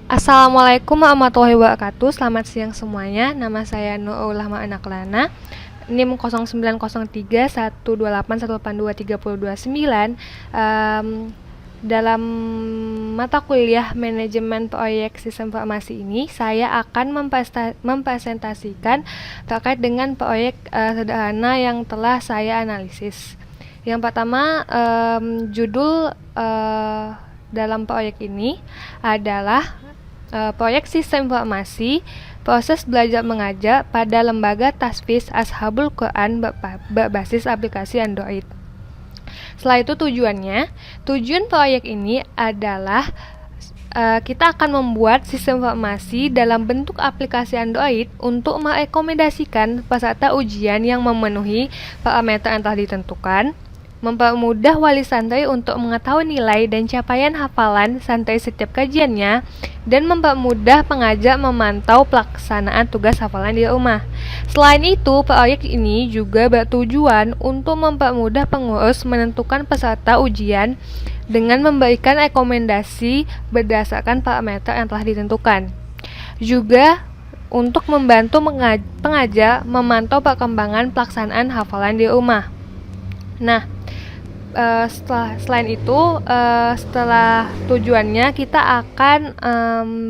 Assalamualaikum warahmatullahi wabarakatuh. Selamat siang semuanya. Nama saya Nurul Anak Lana. NIM 09031281823029. Dalam mata kuliah manajemen proyek sistem informasi ini, saya akan mempresentasikan terkait dengan proyek sederhana yang telah saya analisis. Yang pertama, judul dalam proyek ini adalah proyek sistem informasi proses belajar mengajar pada lembaga Tasfiz Ashabul Quran berbasis aplikasi Android. Setelah itu tujuan proyek ini adalah kita akan membuat sistem informasi dalam bentuk aplikasi Android untuk merekomendasikan peserta ujian yang memenuhi parameter yang telah ditentukan, mempermudah wali santri untuk mengetahui nilai dan capaian hafalan santri setiap kajiannya, dan mempermudah pengajar memantau pelaksanaan tugas hafalan di rumah. Selain itu, proyek ini juga bertujuan untuk mempermudah pengurus menentukan peserta ujian dengan memberikan rekomendasi berdasarkan parameter yang telah ditentukan. Juga untuk membantu pengajar memantau perkembangan pelaksanaan hafalan di rumah. Nah, selain itu, setelah tujuannya, kita akan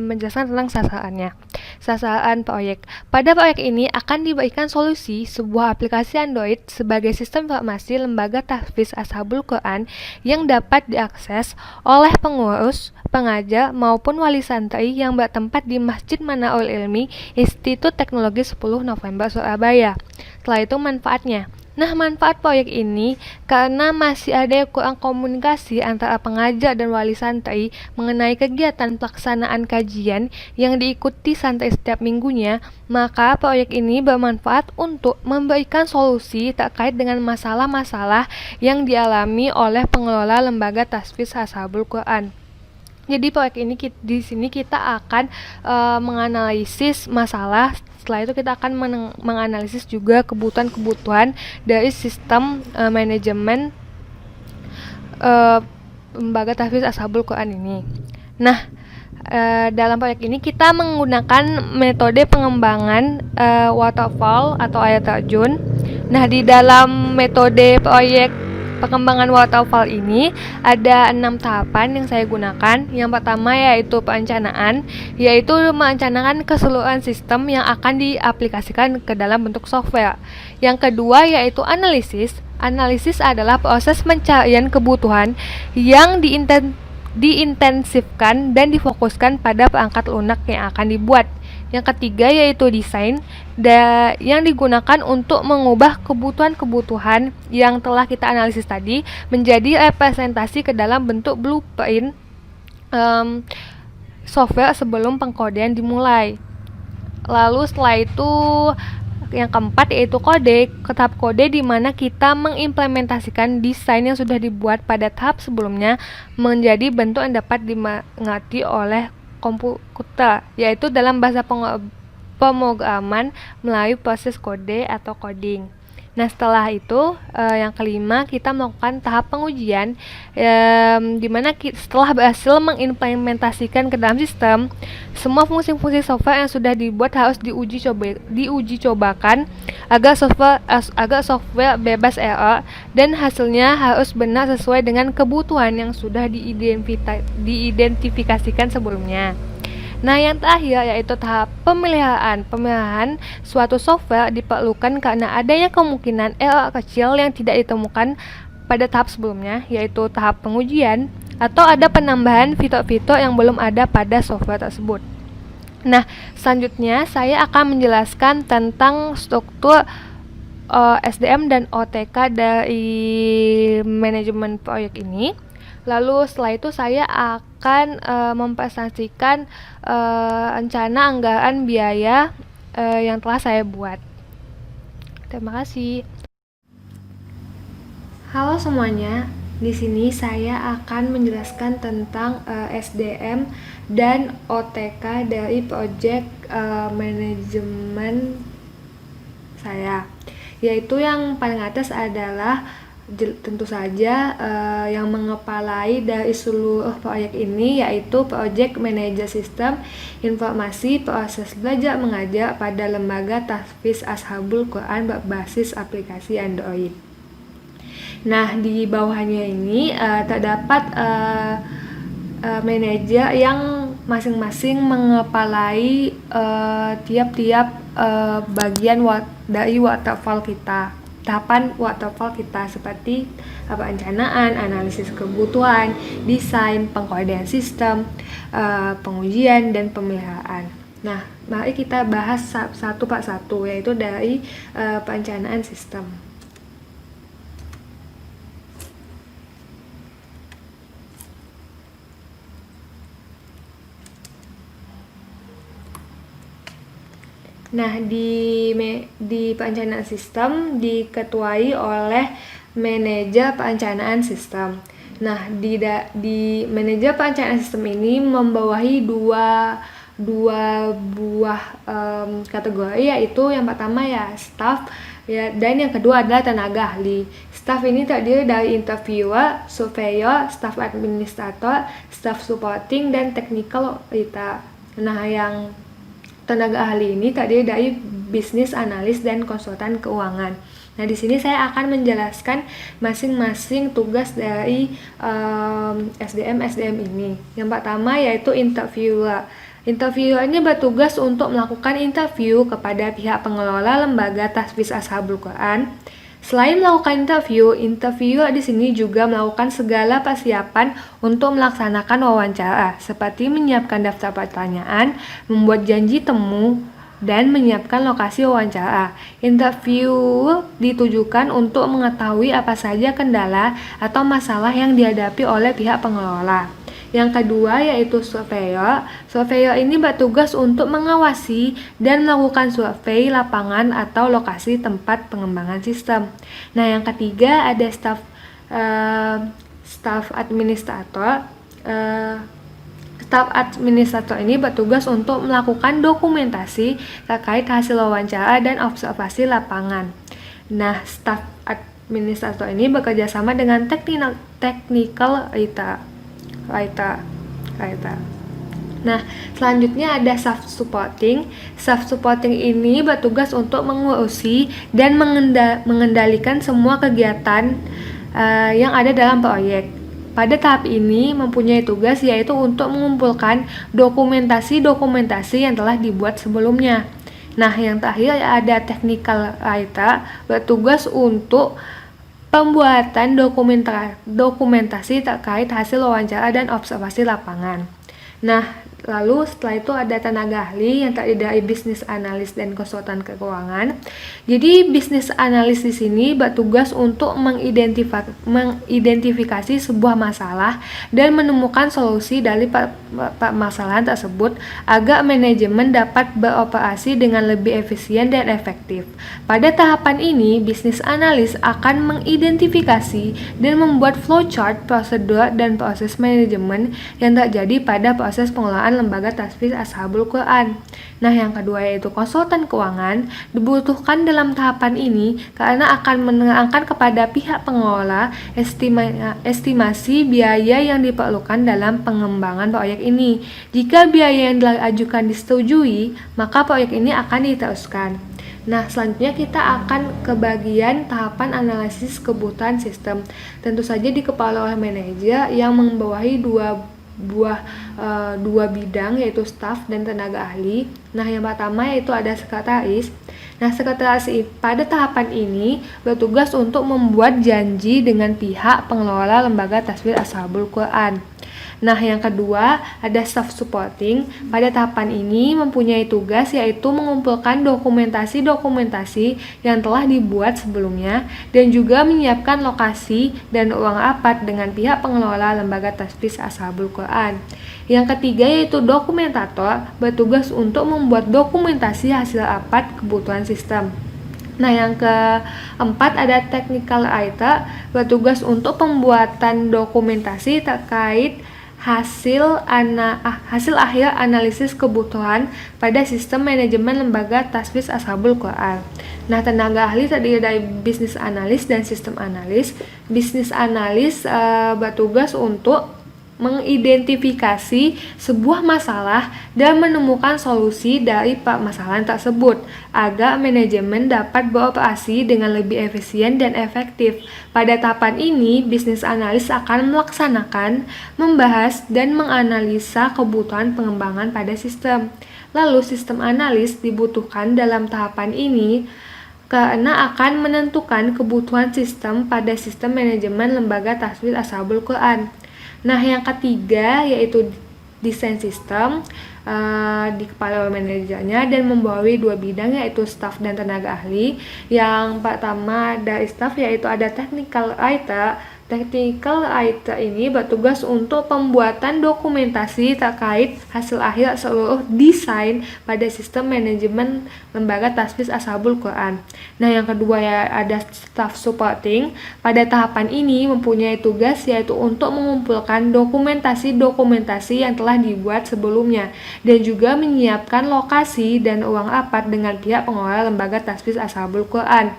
menjelaskan tentang sasarannya. Sasaran proyek. Pada proyek ini akan diberikan solusi sebuah aplikasi Android sebagai sistem informasi lembaga Tahfiz Ashabul Quran yang dapat diakses oleh pengurus, pengajar, maupun wali santri yang bertempat di Masjid Manaul Ilmi, Institut Teknologi 10 November Surabaya. Setelah itu manfaatnya. Nah, manfaat proyek ini karena masih ada kurang komunikasi antara pengajar dan wali santri mengenai kegiatan pelaksanaan kajian yang diikuti santri setiap minggunya, maka proyek ini bermanfaat untuk memberikan solusi terkait dengan masalah-masalah yang dialami oleh pengelola lembaga Tasfiz Ashabul Quran. Jadi proyek ini di sini kita akan menganalisis masalah. Setelah itu kita akan menganalisis juga kebutuhan-kebutuhan dari sistem manajemen lembaga Tahfiz Ashabul Quran ini. Nah, dalam proyek ini kita menggunakan metode pengembangan waterfall atau air terjun. Nah, di dalam metode proyek pengembangan waterfall ini ada 6 tahapan yang saya gunakan. Yang pertama yaitu perencanaan, yaitu merencanakan keseluruhan sistem yang akan diaplikasikan ke dalam bentuk software. Yang kedua yaitu analisis. Analisis adalah proses pencarian kebutuhan yang diintensifkan dan difokuskan pada perangkat lunak yang akan dibuat. Yang ketiga yaitu desain yang digunakan untuk mengubah kebutuhan-kebutuhan yang telah kita analisis tadi menjadi representasi ke dalam bentuk blueprint software sebelum pengkodean dimulai. Lalu setelah itu yang keempat yaitu tahap kode di mana kita mengimplementasikan desain yang sudah dibuat pada tahap sebelumnya menjadi bentuk yang dapat dimengerti oleh komputer, yaitu dalam bahasa pemrograman melalui proses kode atau coding. Nah, setelah itu yang kelima kita melakukan tahap pengujian, di mana setelah berhasil mengimplementasikan ke dalam sistem, semua fungsi-fungsi software yang sudah dibuat harus diuji cobakan agar software bebas error dan hasilnya harus benar sesuai dengan kebutuhan yang sudah diidentifikasikan sebelumnya. Nah, yang terakhir yaitu tahap pemeliharaan. Pemeliharaan suatu software diperlukan karena adanya kemungkinan error kecil yang tidak ditemukan pada tahap sebelumnya, yaitu tahap pengujian, atau ada penambahan fitur-fitur yang belum ada pada software tersebut. Nah, selanjutnya saya akan menjelaskan tentang struktur SDM dan OTK dari manajemen proyek ini. Lalu setelah itu saya akan mempresentasikan rencana anggaran biaya yang telah saya buat. Terima kasih. Halo semuanya, di sini saya akan menjelaskan tentang SDM dan OTK dari proyek manajemen saya. Yaitu yang paling atas adalah Tentu saja yang mengepalai dari seluruh proyek ini yaitu Project Manager Sistem Informasi Proses Belajar Mengajar pada Lembaga Tahfiz Ashabul Quran berbasis aplikasi Android. Nah, di bawahnya ini terdapat manajer yang masing-masing mengepalai tiap-tiap bagian dari waterfall kita. Tahapan waterfall kita seperti perencanaan, analisis kebutuhan, desain, pengkodean sistem, pengujian, dan pemeliharaan. Nah, mari kita bahas satu per satu, yaitu dari perencanaan sistem. Nah, di perencanaan sistem diketuai oleh manajer perencanaan sistem. Nah, di manajer perencanaan sistem ini membawahi dua buah kategori, yaitu yang pertama ya staff ya, dan yang kedua adalah tenaga ahli. Staff ini terdiri dari interviewer, surveyor, staff administrator, staff supporting, dan technical writer. Nah, yang tenaga ahli ini terdiri dari bisnis analis dan konsultan keuangan. Nah, di sini saya akan menjelaskan masing-masing tugas dari SDM ini. Yang pertama yaitu interviewer. Interviewer ini bertugas untuk melakukan interview kepada pihak pengelola lembaga tahfiz Ashabul Quran. Selain melakukan interviewer di sini juga melakukan segala persiapan untuk melaksanakan wawancara, seperti menyiapkan daftar pertanyaan, membuat janji temu, dan menyiapkan lokasi wawancara. Interview ditujukan untuk mengetahui apa saja kendala atau masalah yang dihadapi oleh pihak pengelola. Yang kedua yaitu surveyor. Surveyor ini bertugas untuk mengawasi dan melakukan survei lapangan atau lokasi tempat pengembangan sistem. Nah, yang ketiga ada staff administrator. Staff administrator ini bertugas untuk melakukan dokumentasi terkait hasil wawancara dan observasi lapangan. Nah, staff administrator ini bekerja sama dengan technical writer. Nah, selanjutnya ada staff supporting. Staff supporting ini bertugas untuk mengurusi dan mengendalikan semua kegiatan yang ada dalam proyek. Pada tahap ini mempunyai tugas yaitu untuk mengumpulkan dokumentasi yang telah dibuat sebelumnya. Nah, yang terakhir ada technical writer, bertugas untuk pembuatan dokumentasi terkait hasil wawancara dan observasi lapangan. Nah, lalu setelah itu ada tenaga ahli yang terdiri dari bisnis analis dan konsultan keuangan. Jadi bisnis analis di sini bertugas untuk mengidentifikasi sebuah masalah dan menemukan solusi dari permasalahan tersebut agar manajemen dapat beroperasi dengan lebih efisien dan efektif. Pada tahapan ini, bisnis analis akan mengidentifikasi dan membuat flowchart prosedur dan proses manajemen yang terjadi pada proses pengelolaan lembaga tahfiz Ashabul Quran. Nah, yang kedua yaitu konsultan keuangan dibutuhkan dalam tahapan ini karena akan menerangkan kepada pihak pengelola estimasi biaya yang diperlukan dalam pengembangan proyek ini. Jika biaya yang diajukan disetujui, maka proyek ini akan diteruskan. Nah, selanjutnya kita akan ke bagian tahapan analisis kebutuhan sistem. Tentu saja dikepalai oleh manajer yang membawahi dua bidang yaitu staff dan tenaga ahli. Nah, yang pertama yaitu ada sekretaris. Nah, sekretaris pada tahapan ini bertugas untuk membuat janji dengan pihak pengelola lembaga tahfiz Ashabul Quran. Nah, yang kedua ada staff supporting. Pada tahapan ini mempunyai tugas yaitu mengumpulkan dokumentasi yang telah dibuat sebelumnya dan juga menyiapkan lokasi dan ruang rapat dengan pihak pengelola lembaga tahfiz Ashabul Quran. Yang ketiga yaitu dokumentator, bertugas untuk membuat dokumentasi hasil rapat kebutuhan sistem. Nah, yang keempat ada technical writer, bertugas untuk pembuatan dokumentasi terkait hasil akhir analisis kebutuhan pada sistem manajemen lembaga tasfis Ashabul Quran. Nah, tenaga ahli terdiri dari bisnis analis dan sistem analis. Bisnis analis bertugas untuk mengidentifikasi sebuah masalah dan menemukan solusi dari permasalahan tersebut agar manajemen dapat beroperasi dengan lebih efisien dan efektif. Pada tahapan ini, bisnis analis akan melaksanakan, membahas, dan menganalisa kebutuhan pengembangan pada sistem. Lalu, sistem analis dibutuhkan dalam tahapan ini karena akan menentukan kebutuhan sistem pada sistem manajemen lembaga tasfis Ashabul Quran. Nah, yang ketiga yaitu desain sistem, di kepala manajernya dan membawahi 2 bidang yaitu staf dan tenaga ahli. Yang pertama dari staf yaitu ada technical writer. Technical writer ini bertugas untuk pembuatan dokumentasi terkait hasil akhir seluruh desain pada sistem manajemen lembaga tasfis Ashabul Quran. Nah, yang kedua ya ada staff supporting. Pada tahapan ini mempunyai tugas yaitu untuk mengumpulkan dokumentasi yang telah dibuat sebelumnya dan juga menyiapkan lokasi dan ruang rapat dengan pihak pengelola lembaga tasfis Ashabul Quran.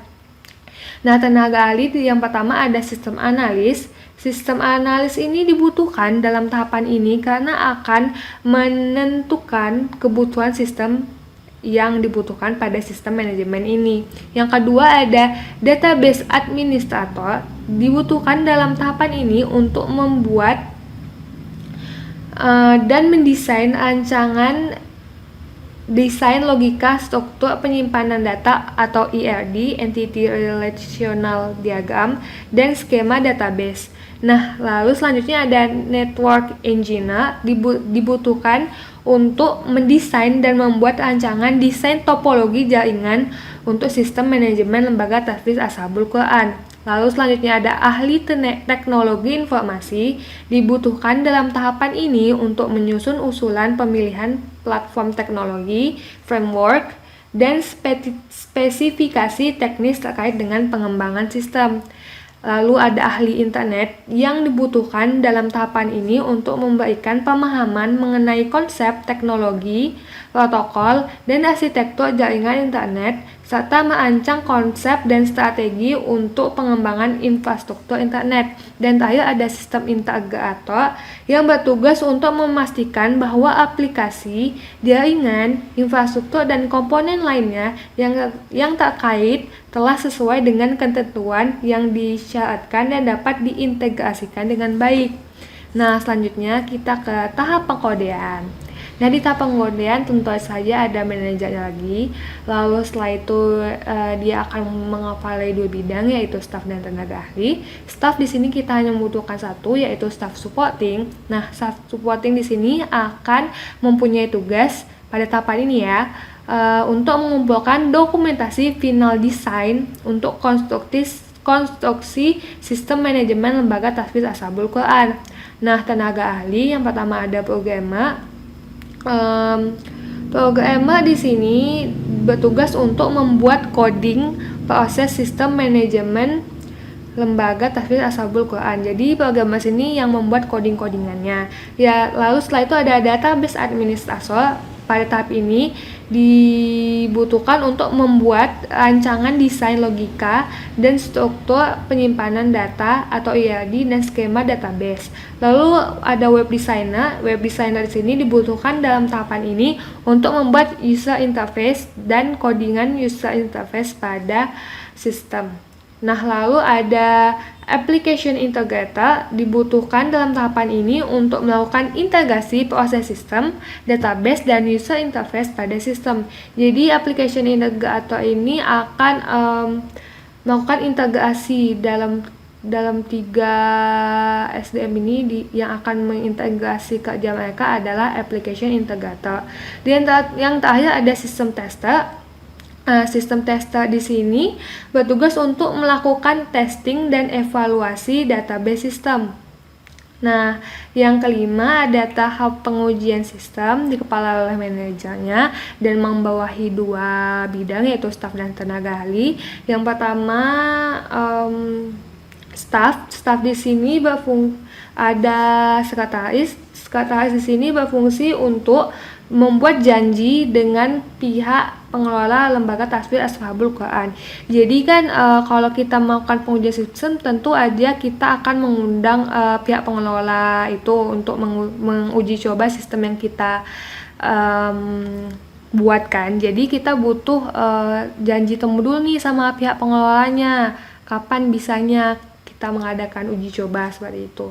Nah, tenaga ahli yang pertama ada sistem analis. Sistem analis ini dibutuhkan dalam tahapan ini karena akan menentukan kebutuhan sistem yang dibutuhkan pada sistem manajemen ini. Yang kedua ada database administrator. Dibutuhkan dalam tahapan ini untuk membuat dan mendesain rancangan desain logika struktur penyimpanan data atau ERD, Entity Relational Diagram, dan skema database. Nah, lalu selanjutnya ada network engineer, dibutuhkan untuk mendesain dan membuat rancangan desain topologi jaringan untuk sistem manajemen lembaga tasfis Ashabul Quran. Lalu selanjutnya ada ahli teknologi informasi, dibutuhkan dalam tahapan ini untuk menyusun usulan pemilihan platform teknologi, framework, dan spesifikasi teknis terkait dengan pengembangan sistem. Lalu ada ahli internet yang dibutuhkan dalam tahapan ini untuk memberikan pemahaman mengenai konsep teknologi, protokol, dan arsitektur jaringan internet, serta merancang konsep dan strategi untuk pengembangan infrastruktur internet. Dan terakhir ada sistem integrator yang bertugas untuk memastikan bahwa aplikasi, jaringan, infrastruktur, dan komponen lainnya yang terkait telah sesuai dengan ketentuan yang disyaratkan dan dapat diintegrasikan dengan baik. Nah, selanjutnya kita ke tahap pengkodean. Nah, di tahap pengkodean tentu saja ada manajernya lagi. Lalu setelah itu dia akan menghafali 2 bidang yaitu staff dan tenaga ahli. Staff di sini kita hanya membutuhkan 1 yaitu staff supporting. Nah, staff supporting di sini akan mempunyai tugas pada tahapan ini ya untuk mengumpulkan dokumentasi final design untuk konstruksi sistem manajemen lembaga tasfis Ashabul Quran. Nah, tenaga ahli yang pertama ada programmer. Programmer di sini bertugas untuk membuat coding proses sistem manajemen lembaga tasfis Ashabul Quran. Jadi programmer sini yang membuat codingannya. Ya, lalu setelah itu ada database administrator. Pada tahap ini dibutuhkan untuk membuat rancangan desain logika dan struktur penyimpanan data atau ERD dan skema database. Lalu ada web designer. Web designer di sini dibutuhkan dalam tahapan ini untuk membuat user interface dan codingan user interface pada sistem. Nah, lalu ada application integrator, dibutuhkan dalam tahapan ini untuk melakukan integrasi proses sistem, database, dan user interface pada sistem. Jadi application integrator ini akan melakukan integrasi dalam 3 SDM ini yang akan mengintegrasi kerja mereka adalah application integrator. Dan yang terakhir ada system tester. Sistem tester di sini bertugas untuk melakukan testing dan evaluasi database sistem. Nah, yang kelima ada tahap pengujian sistem dikepalai oleh manajernya dan membawahi 2 bidang yaitu staf dan tenaga ahli. Yang pertama staff di sini ada sekretaris. Sekretaris di sini berfungsi untuk membuat janji dengan pihak pengelola lembaga tasfir ashabul Quran. Jadi kan kalau kita melakukan pengujian sistem, tentu aja kita akan mengundang pihak pengelola itu untuk menguji coba sistem yang kita buat kan. Jadi kita butuh janji temu dulu nih sama pihak pengelolanya, kapan bisanya kita mengadakan uji coba seperti itu.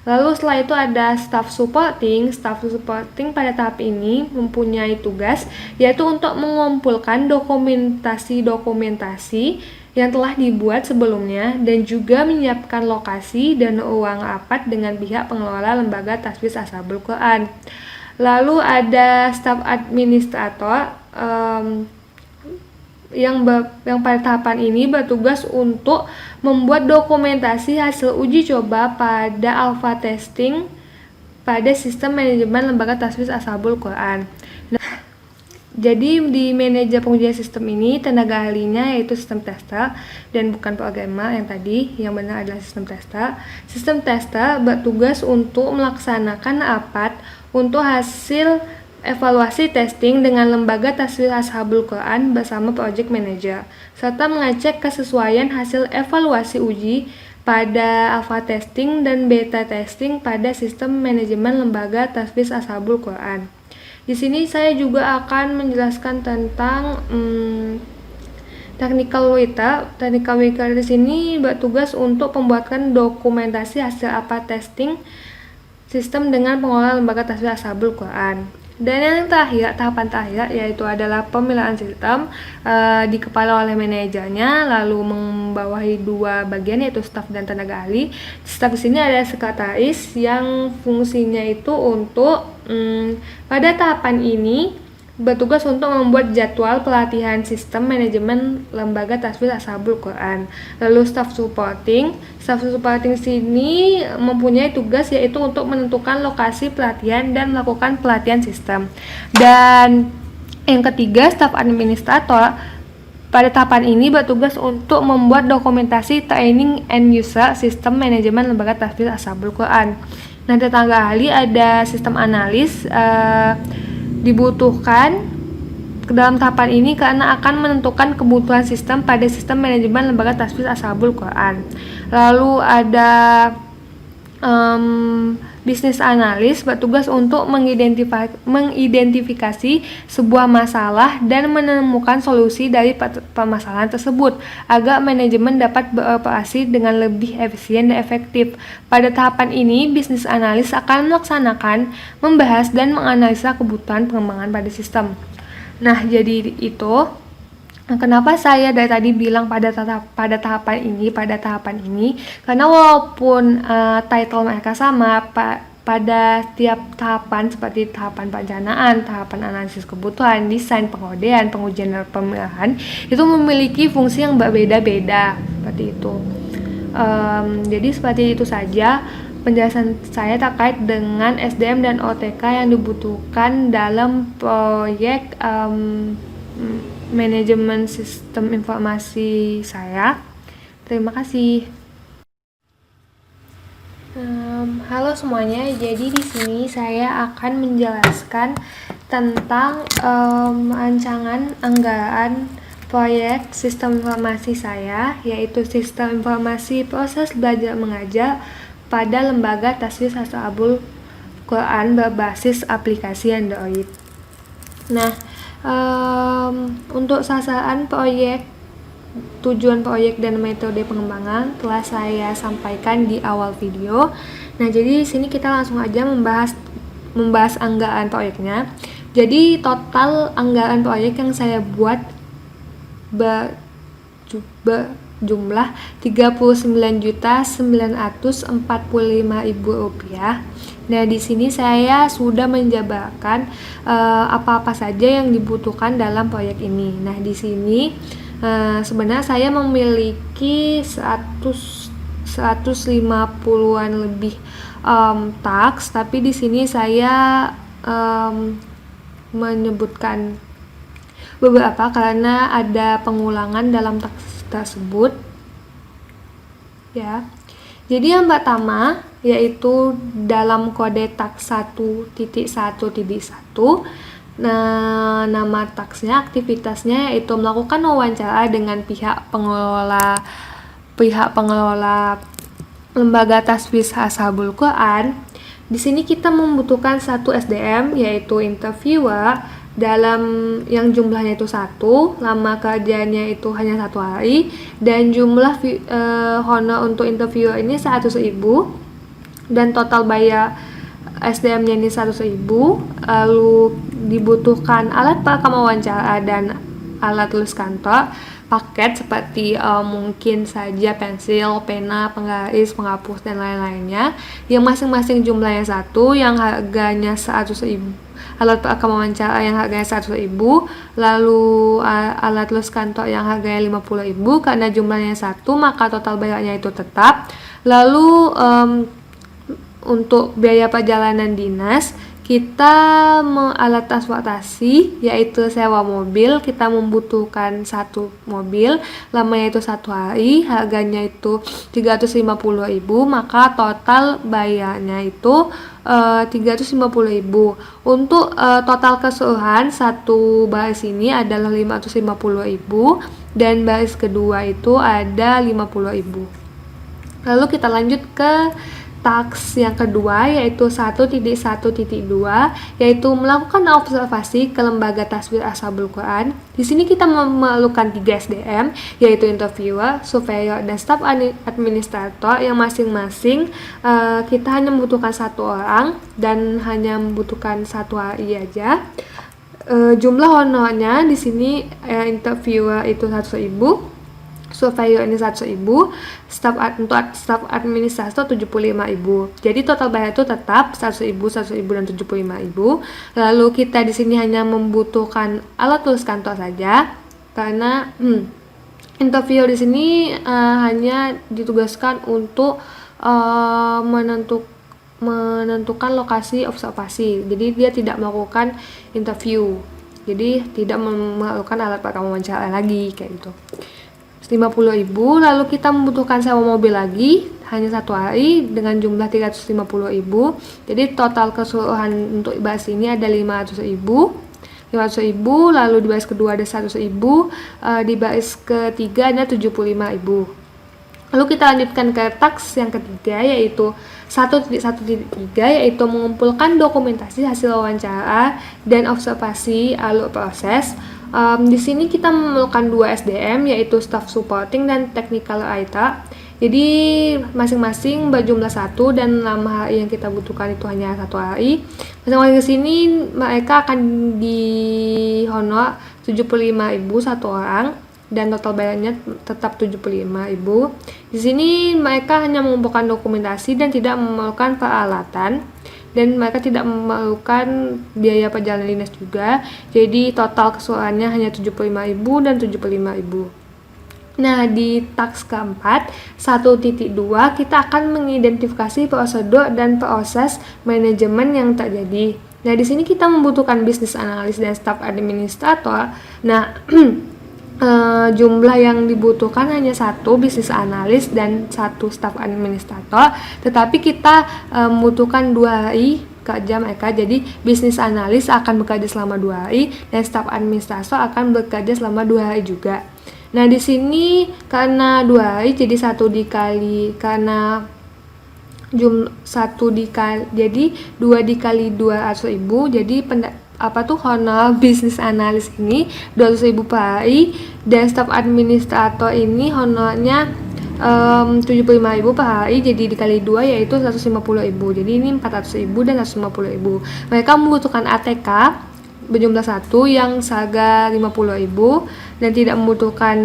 Lalu setelah itu ada staff supporting. Staff supporting pada tahap ini mempunyai tugas yaitu untuk mengumpulkan dokumentasi yang telah dibuat sebelumnya dan juga menyiapkan lokasi dan uang rapat dengan pihak pengelola lembaga tasfir ashabul Quran. Lalu ada staff administrator yang pada tahapan ini bertugas untuk membuat dokumentasi hasil uji coba pada alpha testing pada sistem manajemen lembaga tasfir ashabul Quran. Nah, jadi di manajer pengujian sistem ini tenaga ahlinya yaitu sistem tester dan bukan programmer yang tadi, yang benar adalah sistem tester. Sistem tester bertugas untuk melaksanakan rapat untuk hasil evaluasi testing dengan lembaga tasfir ashabul Quran bersama project manager, serta mengecek kesesuaian hasil evaluasi uji pada alpha testing dan beta testing pada sistem manajemen lembaga tasfir ashabul Quran. Di sini saya juga akan menjelaskan tentang technical writer. Technical writer di sini bertugas untuk membuatkan dokumentasi hasil alpha testing sistem dengan pengelola lembaga tasfir ashabul Quran. Dan yang terakhir, tahapan terakhir yaitu adalah pemilahan sistem, dikepala oleh manajernya, lalu membawahi dua bagian yaitu staf dan tenaga ahli. Staf di sini ada sekretaris yang fungsinya itu untuk pada tahapan ini bertugas untuk membuat jadwal pelatihan sistem manajemen lembaga tasfir ashabul Quran. Lalu staff supporting sini mempunyai tugas yaitu untuk menentukan lokasi pelatihan dan melakukan pelatihan sistem. Dan yang ketiga, staff administrator pada tahapan ini bertugas untuk membuat dokumentasi training and user sistem manajemen lembaga tasfir ashabul Quran. Nah, tenaga ahli ada sistem analis dibutuhkan dalam tahapan ini karena akan menentukan kebutuhan sistem pada sistem manajemen lembaga tasfir ashabul Quran. Lalu ada bisnis analis bertugas untuk mengidentifikasi sebuah masalah dan menemukan solusi dari permasalahan tersebut agar manajemen dapat beroperasi dengan lebih efisien dan efektif. Pada tahapan ini, bisnis analis akan melaksanakan, membahas, dan menganalisa kebutuhan pengembangan pada sistem. Nah, jadi itu kenapa saya dari tadi bilang pada tahapan ini, karena walaupun title mereka sama, pada tiap tahapan seperti tahapan perencanaan, tahapan analisis kebutuhan, desain, pengodean, pengujian dan pemilihan itu memiliki fungsi yang berbeda-beda seperti itu. Jadi seperti itu saja penjelasan saya terkait dengan SDM dan OTK yang dibutuhkan dalam proyek manajemen sistem informasi saya. Terima kasih. Halo semuanya, jadi di sini saya akan menjelaskan tentang rancangan anggaran proyek sistem informasi saya, yaitu sistem informasi proses belajar mengajar pada lembaga tasfir ashabul Quran berbasis aplikasi Android. Nah, untuk sasaran proyek, tujuan proyek dan metode pengembangan telah saya sampaikan di awal video. Nah, jadi di sini kita langsung aja membahas anggaran proyeknya. Jadi total anggaran proyek yang saya buat berjumlah Rp39.945.000. Nah, di sini saya sudah menjabarkan apa-apa saja yang dibutuhkan dalam proyek ini. Nah, di sini sebenarnya saya memiliki 150-an lebih task, tapi di sini saya menyebutkan beberapa karena ada pengulangan dalam task tersebut. Ya. Jadi yang pertama yaitu dalam kode tax 1.1.1. Nah, nama taksnya, aktivitasnya yaitu melakukan wawancara dengan pihak pengelola lembaga tasfiz Ashabul Quran. Di sini kita membutuhkan satu SDM, yaitu interviewer, dalam yang jumlahnya itu 1, lama kerjanya itu hanya 1 hari, dan jumlah honor untuk interviewer ini 100.000, dan total bayar SDM-nya ini 100.000. Lalu dibutuhkan alat perekam wawancara dan alat tulis kantor, paket seperti mungkin saja pensil, pena, penggaris, penghapus, dan lain-lainnya, yang masing-masing jumlahnya 1, yang harganya 100.000. Alat perekam wawancara yang harganya 100.000, lalu alat tulis kantor yang harganya 50.000. Karena jumlahnya 1, maka total bayarnya itu tetap. Lalu untuk biaya perjalanan dinas, kita alat transportasi yaitu sewa mobil, kita membutuhkan 1 mobil, lamanya itu 1 hari, harganya itu 350.000, maka total bayarnya itu 350.000. Untuk total keseluruhan satu baris ini adalah 550.000, dan baris kedua itu ada 50.000. Lalu kita lanjut ke task yang kedua, yaitu 1.1.2, yaitu melakukan observasi ke lembaga tasfiz Ashabul Quran. Di sini kita memerlukan 3 SDM, yaitu interviewer, surveyor, dan staf administrator, yang masing-masing kita hanya membutuhkan 1 orang dan hanya membutuhkan 1 hari aja. Jumlah honornya di sini interviewer itu 100.000, surveyor ini 100.000, untuk staf administrator 75.000. Jadi total bayar itu tetap 100.000, 100.000, dan 75.000. Lalu kita di sini hanya membutuhkan alat tulis kantor saja, karena interviewer di sini hanya ditugaskan untuk menentukan lokasi observasi. Jadi dia tidak melakukan interview. Jadi tidak memerlukan alat perekam wawancara lagi kayak gitu. 50.000. Lalu kita membutuhkan sewa mobil lagi, hanya 1 hari dengan jumlah 350.000. Jadi total keseluruhan untuk baris ini ada 500.000. Lalu di baris kedua ada 100.000, di baris ketiga ada 75.000. Lalu kita lanjutkan ke task yang ketiga, yaitu 1.1.3, yaitu mengumpulkan dokumentasi hasil wawancara dan observasi alur proses. Di sini kita memerlukan 2 SDM, yaitu staff supporting dan technical writer. Jadi masing-masing berjumlah 1, dan lama hari yang kita butuhkan itu hanya 1 hari. Masing-masing ke sini mereka akan dihonor 75.000 1 orang, dan total bayarnya tetap 75.000. Di sini mereka hanya mengumpulkan dokumentasi dan tidak memerlukan peralatan, dan mereka tidak memerlukan biaya perjalanan dinas juga. Jadi total keseluruhannya hanya 75.000 dan 75.000. Nah, di task keempat 1.2, kita akan mengidentifikasi prosedur dan proses manajemen yang terjadi. Nah, di sini kita membutuhkan bisnis analis dan staf administrator. Nah, jumlah yang dibutuhkan hanya 1 bisnis analis dan 1 staf administrator, tetapi kita membutuhkan 2 hari kerja mereka. Jadi bisnis analis akan bekerja selama 2 hari, dan staf administrator akan bekerja selama 2 hari juga. Nah, di sini karena 2 hari, jadi 1 dikali, karena jumlah 1 dikali, jadi 2 dikali 200.000, jadi honor bisnis analis ini 200.000 per hari, dan staf administrator ini honornya 75.000 per hari, jadi dikali 2 yaitu 150.000. Jadi ini 400.000 dan 150.000. Mereka membutuhkan ATK berjumlah 1 yang seharga 50.000 dan tidak membutuhkan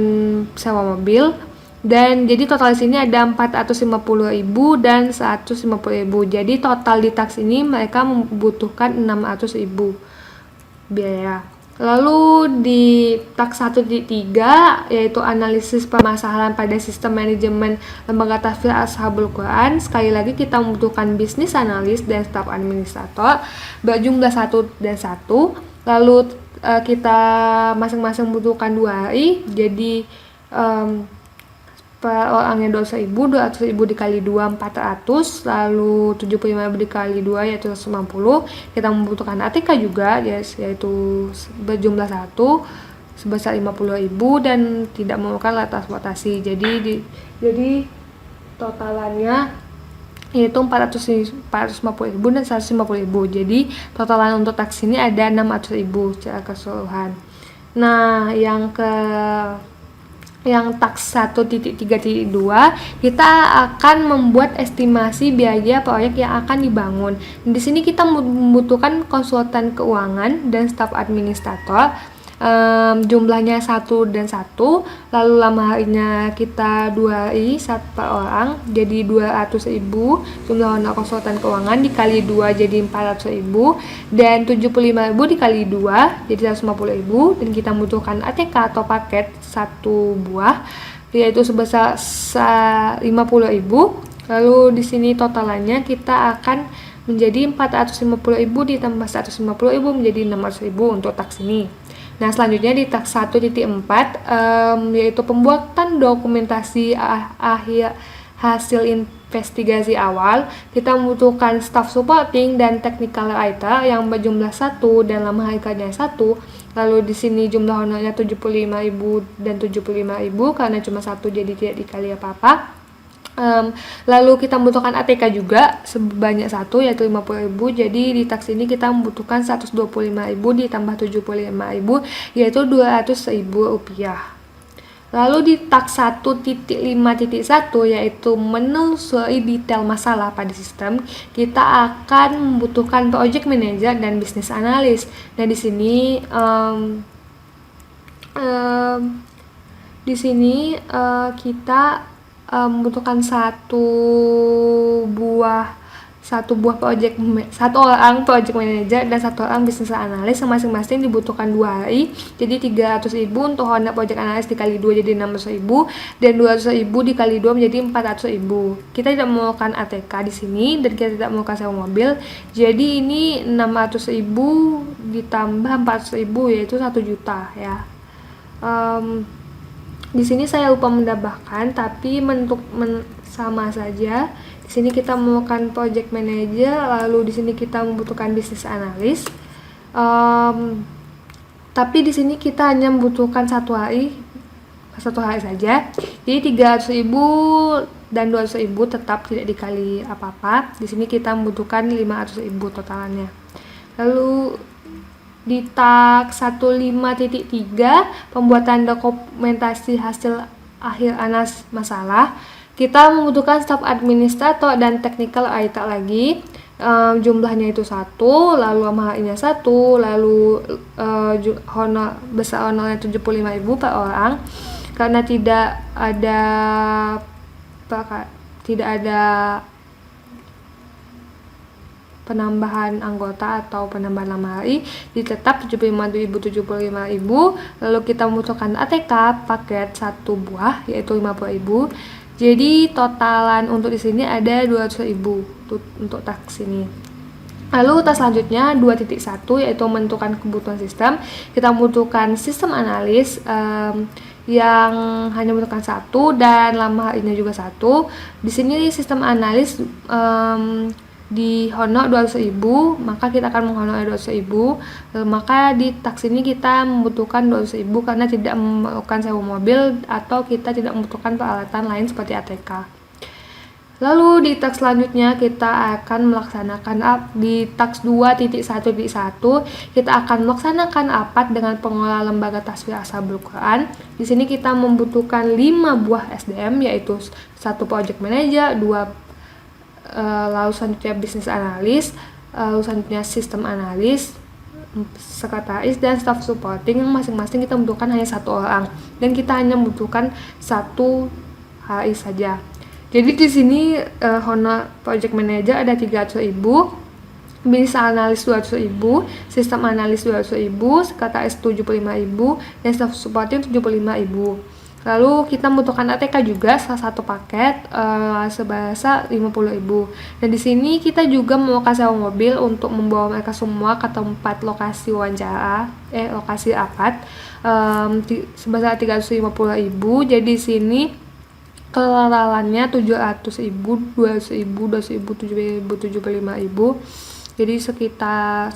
sewa mobil. Dan jadi total di sini ada 450.000 dan 150.000. Jadi total di tax ini mereka membutuhkan 600.000 biaya. Lalu di task 1.3, yaitu analisis permasalahan pada sistem manajemen lembaga tasfiz Ashabul Quran. Sekali lagi kita membutuhkan bisnis analis dan staf administrator berjumlah 1 dan 1. Lalu kita masing-masing membutuhkan 2 hari. Jadi per orangnya 200.000 dikali 2 400, lalu 75.000 dikali 2 yaitu 150. Kita membutuhkan ATK juga yaitu berjumlah 1 sebesar 50.000 dan tidak memerlukan transportasi. Jadi totalannya yaitu 450.000 dan 150.000. Jadi totalan untuk taksi ini ada 600.000 secara keseluruhan. Nah, yang taks 1.3.2 kita akan membuat estimasi biaya proyek yang akan dibangun. Di sini kita membutuhkan konsultan keuangan dan staf administrator. Jumlahnya 1 dan 1, lalu lama harinya kita 2i 1 per orang, jadi 200.000 jumlah honor konsultan keuangan dikali 2 jadi 400.000, dan 75.000 dikali 2 jadi 150.000, dan kita membutuhkan ATK atau paket 1 buah yaitu sebesar 50.000. Lalu di sini totalannya kita akan menjadi 450.000 ditambah 150.000 menjadi 600.000 untuk taks ini. Nah, selanjutnya di taks 1.4 yaitu pembuatan dokumentasi akhir hasil investigasi awal. Kita membutuhkan staff supporting dan technical writer yang berjumlah 1 dan lama harganya 1. Lalu di sini jumlah honornya 75.000 dan 75.000 karena cuma 1 jadi tidak dikali apa-apa. Lalu kita membutuhkan ATK juga sebanyak 1 yaitu 50.000. Jadi di taks ini kita membutuhkan 125.000 ditambah 75.000 yaitu 200.000 rupiah. Lalu di taks 1.5.1 yaitu menelusuri detail masalah pada sistem, kita akan membutuhkan project manager dan business analyst. Nah, di sini kita membutuhkan satu orang project manager dan 1 orang business analyst yang masing-masing dibutuhkan 2 hari. Jadi 300.000 untuk honor project analyst dikali 2 jadi 600.000 dan 200.000 dikali 2 menjadi 400.000. Kita tidak memerlukan ATK di sini dan kita tidak memerlukan sewa mobil. Jadi ini 600.000 ditambah 400.000 yaitu 1 juta ya. Di sini saya lupa menambahkan, tapi sama saja. Di sini kita memerlukan project manager, lalu di sini kita membutuhkan business analyst. Tapi di sini kita hanya membutuhkan 1 hari saja. Jadi 300.000 dan 200.000 tetap tidak dikali apa-apa. Di sini kita membutuhkan 500.000 totalannya. Lalu di taks 1.5.3 pembuatan dokumentasi hasil akhir anas masalah, kita membutuhkan staf administrator dan technical writer lagi. Jumlahnya itu 1, lalu lama harinya 1, lalu besar honornya 75.000 per orang karena tidak ada penambahan anggota atau penambahan lama hari, ditetap 75.000. Lalu kita membutuhkan ATK paket 1 buah yaitu 50.000. Jadi totalan untuk di sini ada 200.000 untuk taks ini. Lalu tas selanjutnya 2.1 yaitu menentukan kebutuhan sistem. Kita membutuhkan sistem analis yang hanya membutuhkan 1 dan lama harinya juga 1. Di sini sistem analis di honor 200.000, maka kita akan menghonor 200.000. Maka di taks ini kita membutuhkan 200.000 karena tidak memerlukan sewa mobil atau kita tidak membutuhkan peralatan lain seperti ATK. Lalu di taks selanjutnya kita akan melaksanakan di taks 2.1.1 kita akan melaksanakan rapat dengan pengelola lembaga tasfir ashabul Quran. Di sini kita membutuhkan 5 buah SDM yaitu 1 project manager, 2 lalu selanjutnya bisnis analis, lalu selanjutnya sistem analis, sekretaris dan staff supporting yang masing-masing kita membutuhkan hanya 1 orang dan kita hanya membutuhkan 1 hari saja. Jadi di sini honor project manager ada 300.000, bisnis analis 200.000, sistem analis 200.000, sekretaris 75.000 dan staff supporting 75.000. Lalu kita membutuhkan ATK juga salah 1 paket sebesar 50.000. Dan di sini kita juga memerlukan sewa mobil untuk membawa mereka semua ke tempat lokasi rapat sebesar 350.000. Jadi di sini Kelarannya 700.000, 200.000, 200.000, 7.000, 75.000. Jadi sekitar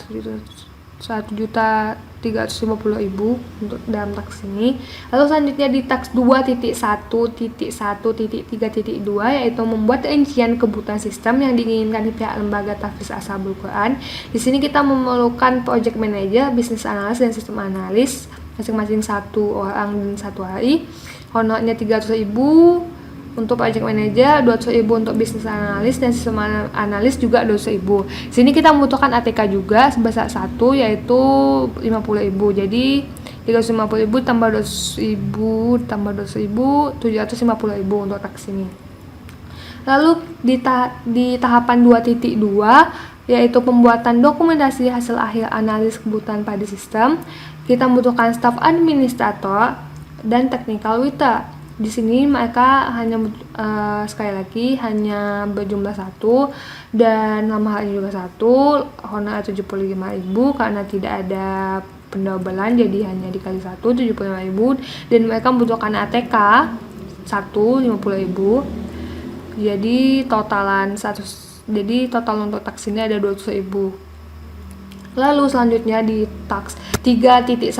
1.350.000 untuk dalam taks ini. Lalu selanjutnya di taks 2.1.1.3.2 yaitu membuat rincian kebutuhan sistem yang diinginkan di pihak lembaga tahfiz ashabul Quran. Di sini kita memerlukan project manager, business analyst, dan sistem analis masing-masing 1 orang dan 1 hari. Honornya 300.000 untuk project manager, 200.000 untuk bisnis analis, dan sistem analis juga 200.000. Sini kita membutuhkan ATK juga sebesar 1 yaitu 50.000. Jadi 350.000 tambah 200.000 tambah 200.000, 750.000 untuk taks ini. Lalu di tahapan 2.2 yaitu pembuatan dokumentasi hasil akhir analis kebutuhan pada sistem, kita membutuhkan staf administrator dan technical writer. Di sini mereka hanya sekali lagi hanya berjumlah 1 dan nama hari juga 1, honor 75.000 karena tidak ada pendobelan jadi hanya dikali 1, 75.000, dan mereka membutuhkan ATK 1, 50.000. Jadi total untuk taks ini ada 200.000. Lalu selanjutnya di taks 3.1.1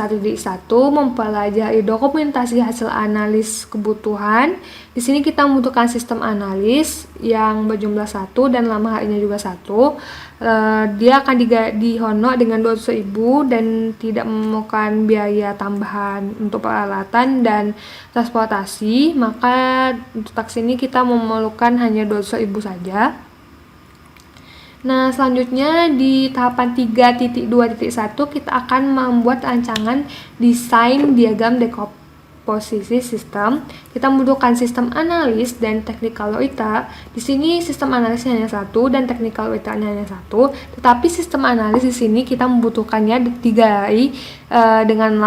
mempelajari dokumentasi hasil analis kebutuhan. Di sini kita membutuhkan sistem analis yang berjumlah 1 dan lama harinya juga 1. Dia akan dihonor dengan 200.000 dan tidak memerlukan biaya tambahan untuk peralatan dan transportasi. Maka untuk taks ini kita memerlukan hanya 200.000 saja. Nah, selanjutnya di tahapan 3.2.1 kita akan membuat rancangan desain diagram dekomposisi sistem. Kita membutuhkan sistem analis dan technical writer. Di sini sistem analisnya hanya 1 dan technical writernya hanya 1. Tetapi sistem analis di sini kita membutuhkannya 3 hari dengan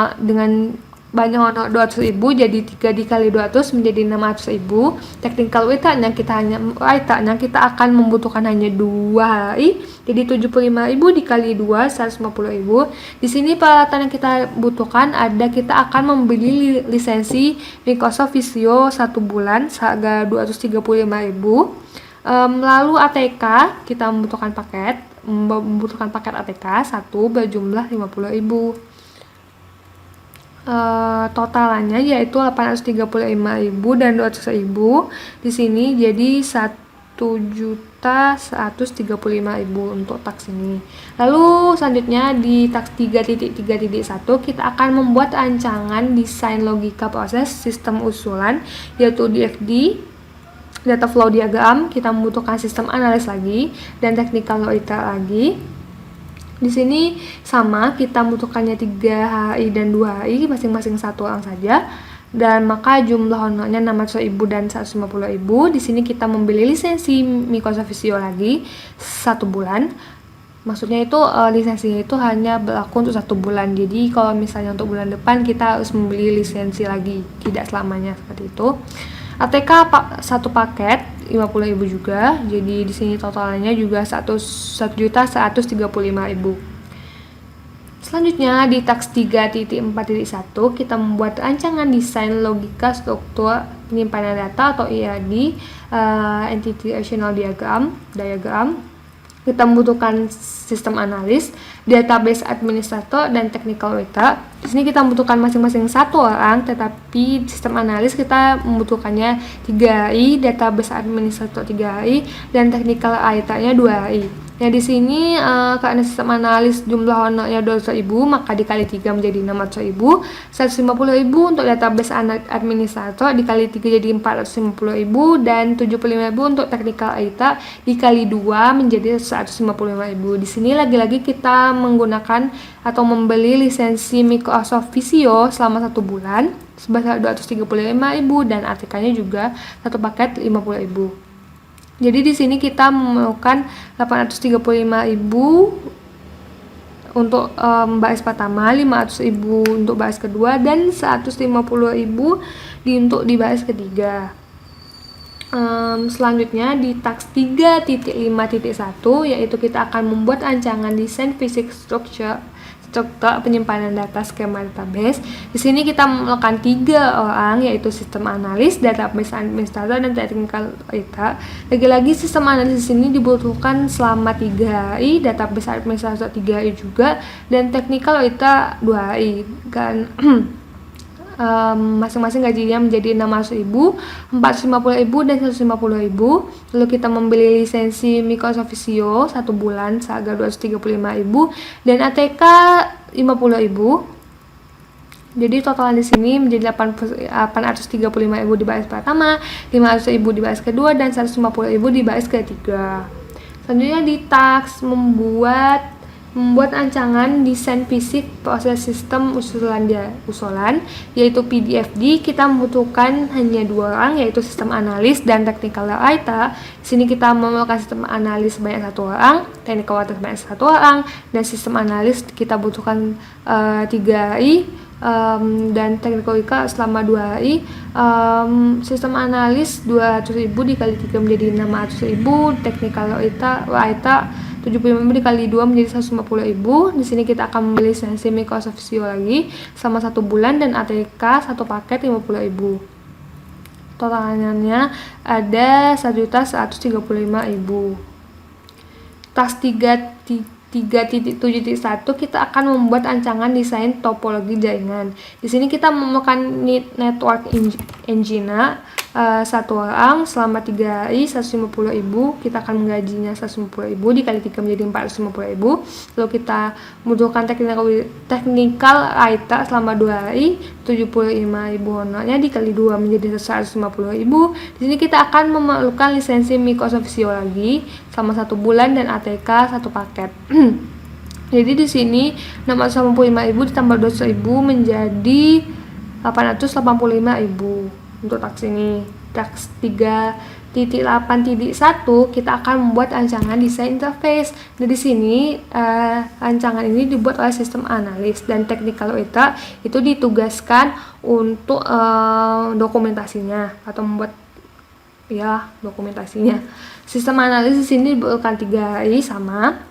banyak honor 200.000, jadi 3 dikali 200 menjadi 600.000. Technical writernya kita akan membutuhkan hanya 2 hari, jadi 75.000 dikali 2, 150.000. Di sini peralatan yang kita butuhkan kita akan membeli lisensi Microsoft Visio 1 bulan seharga 235.000. Lalu ATK kita membutuhkan paket ATK 1 berjumlah 50.000. Totalannya yaitu 835.000 dan 200.000. Di sini jadi 1.135.000 untuk taks ini. Lalu selanjutnya di taks 3.3.1 kita akan membuat rancangan desain logika proses sistem usulan yaitu DFD, data flow diagram. Kita membutuhkan sistem analis lagi dan technical writer lagi. Di sini sama, kita membutuhkannya 3 hari dan 2 hari, masing-masing 1 orang saja. Dan maka jumlah honornya 600.000 dan 150.000. Di sini kita membeli lisensi Microsoft Visio lagi 1 bulan. Maksudnya itu lisensinya itu hanya berlaku untuk 1 bulan. Jadi kalau misalnya untuk bulan depan kita harus membeli lisensi lagi, tidak selamanya seperti itu. ATK 1 paket 50.000 juga. Jadi di sini totalnya juga 1.135.000. Selanjutnya di taks 3.4.1 kita membuat rancangan desain logika struktur penyimpanan data atau ERD, Entity Rational Diagram. Kita membutuhkan sistem analis, database administrator, dan technical writer. Di sini kita membutuhkan masing-masing 1 orang, tetapi sistem analis kita membutuhkannya 3 hari, database administrator 3 hari, dan technical writer-nya 2 hari. Nah, di sini karena sistem analis jumlah honornya 200.000, maka dikali 3 menjadi 600.000, 150.000 untuk database administrator dikali 3 jadi 450.000, dan 75.000 untuk technical writer dikali 2 menjadi 155.000. Di sini lagi-lagi kita menggunakan atau membeli lisensi Microsoft Visio selama 1 bulan sebesar 235.000 dan ATK-nya juga 1 paket 50.000. Jadi di sini kita memerlukan 835.000 untuk baris pertama, 500.000 untuk baris kedua, dan 150.000 untuk di baris ketiga. Selanjutnya di taks 3.5.1 yaitu kita akan membuat rancangan desain fisik struktur struktur penyimpanan data skema database. Di sini kita memerlukan 3 orang, yaitu sistem analis, database administrator, dan technical writer. Lagi-lagi sistem analis ini dibutuhkan selama 3 hari, database administrator 3 hari juga, dan technical writer 2 hari. Dan masing-masing gajinya menjadi 600.000, 450.000, dan 150.000. Lalu kita membeli lisensi Microsoft Visio 1 bulan seharga 235.000 dan ATK 50.000. Jadi total di sini menjadi 835.000 di baris pertama, 500.000 di baris kedua, dan 150.000 di baris ketiga. Selanjutnya di task membuat rancangan desain fisik proses sistem usulan, yaitu PDFD. Kita membutuhkan hanya 2 orang, yaitu sistem analis dan technical writer. Di sini kita memerlukan sistem analis sebanyak 1 orang, technical writer sebanyak 1 orang, dan sistem analis kita butuhkan 3 hari, dan technical writer selama 2 hari. Sistem analis 200.000 dikali 3 menjadi 600.000, technical writer 75.000 dikali 2 menjadi 150.000. Di sini kita akan membeli lisensi Microsoft Visio lagi selama 1 bulan dan ATK 1 paket 50.000. Totalnya ada 1.135.000. Task 3.7.1 kita akan membuat rancangan desain topologi jaringan. Di sini kita memerlukan network engineer 1 orang selama 3 hari, 150.000. Kita akan menggajinya 150.000 dikali 3 menjadi 450.000. Lalu kita membutuhkan technical writer selama 2 hari, 75.000 honornya dikali 2 menjadi 150.000. Di sini kita akan memerlukan lisensi Microsoft Visio lagi selama 1 bulan dan ATK 1 paket. Jadi di sini 685.000 ditambah 200.000 menjadi 885.000. Untuk task ini. Task 3.8.1 kita akan membuat rancangan desain interface. Dan di sini rancangan ini dibuat oleh sistem analis dan technical writer itu ditugaskan untuk dokumentasinya atau membuat dokumentasinya. Sistem analis di sini dibutuhkan 3 hari sama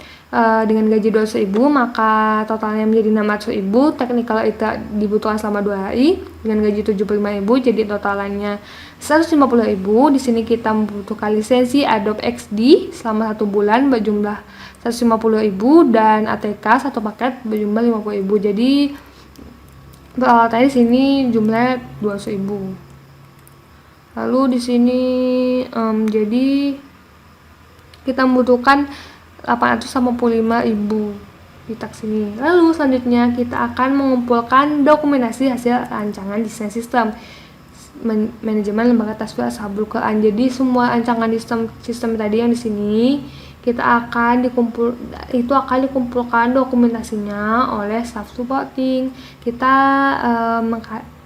dengan gaji 200.000, maka totalnya menjadi 600.000. Technical writer dibutuhkan selama 2 hari dengan gaji 75.000, jadi totalannya 150.000. Di sini kita membutuhkan lisensi Adobe XD selama 1 bulan berjumlah 150.000 dan ATK 1 paket berjumlah 50.000. Jadi peralatannya di sini jumlahnya 200.000. Lalu di sini jadi kita membutuhkan 885.000 di task ini. Lalu selanjutnya kita akan mengumpulkan dokumentasi hasil rancangan desain sistem manajemen lembaga tasbih Ashabul Quran. Jadi semua rancangan sistem tadi yang di sini kita akan dikumpulkan dokumentasinya oleh staff supporting. Kita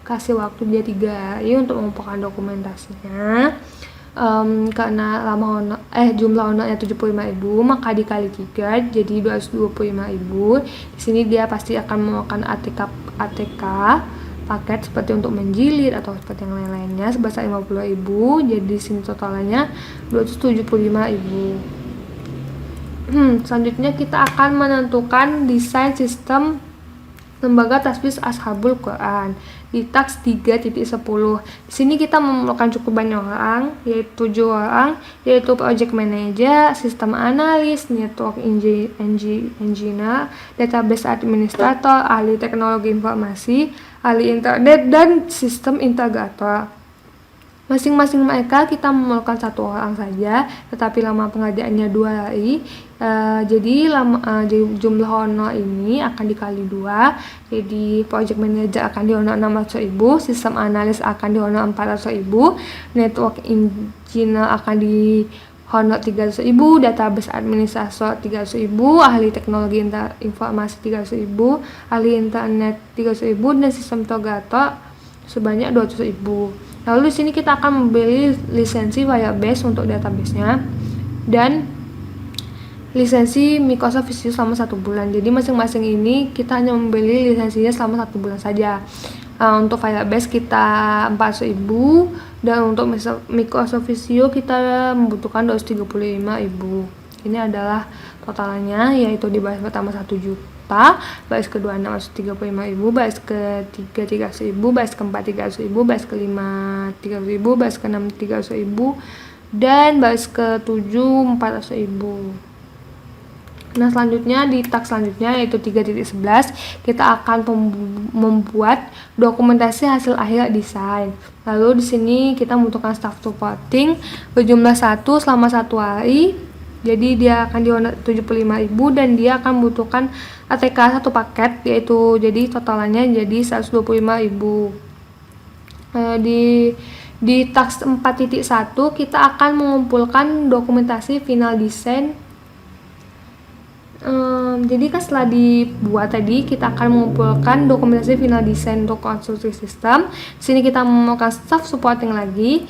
kasih waktu dia 3 hari untuk mengumpulkan dokumentasinya. Karena jumlah honornya 75.000, maka dikali 3 jadi 225.000. Di sini dia pasti akan memakan ATK paket seperti untuk menjilid atau seperti yang lain-lainnya sebesar 50.000. Jadi di sini totalnya 275.000. Selanjutnya kita akan menentukan desain sistem lembaga tasbih Ashabul Quran di task 3.10. Di sini kita memerlukan cukup banyak orang, yaitu 7 orang, yaitu project manager, sistem analis, network engineer, database administrator, ahli teknologi informasi, ahli internet, dan sistem integrator. Masing-masing mereka kita memerlukan 1 orang saja, tetapi lama pengerjaannya 2 hari. Jadi jumlah honor ini akan dikali 2. Jadi project manager akan dihonor 600.000, sistem analis akan dihonor 400.000, network engineer akan dihonor 300.000, database administrator 300.000, ahli teknologi informasi 300.000, ahli internet 300.000, dan sistem integrator sebanyak 200.000. Lalu di sini kita akan membeli lisensi Firebase untuk database-nya dan lisensi Microsoft Visio selama 1 bulan. Jadi masing-masing ini kita hanya membeli lisensinya selama 1 bulan saja. Untuk Firebase kita 400.000 dan untuk Microsoft Visio kita membutuhkan 235.000. Ini adalah totalnya, yaitu di baris pertama 1 juta, baris kedua 635.000, baris ketiga 300.000, baris keempat 300.000, baris kelima 300.000, baris keenam 300.000, dan baris ketujuh 400.000. Nah, selanjutnya di tag selanjutnya yaitu 3.11 kita akan membuat dokumentasi hasil akhir desain. Lalu di sini kita membutuhkan staff supporting berjumlah 1 selama 1 hari. Jadi dia akan dihonor 75.000 dan dia akan membutuhkan ATK 1 paket, yaitu jadi totalannya jadi 125.000. Di task 4.1 kita akan mengumpulkan dokumentasi final desain. Jadi kan setelah dibuat tadi kita akan mengumpulkan dokumentasi final desain untuk konstruksi sistem. Di sini kita memakai staff supporting lagi.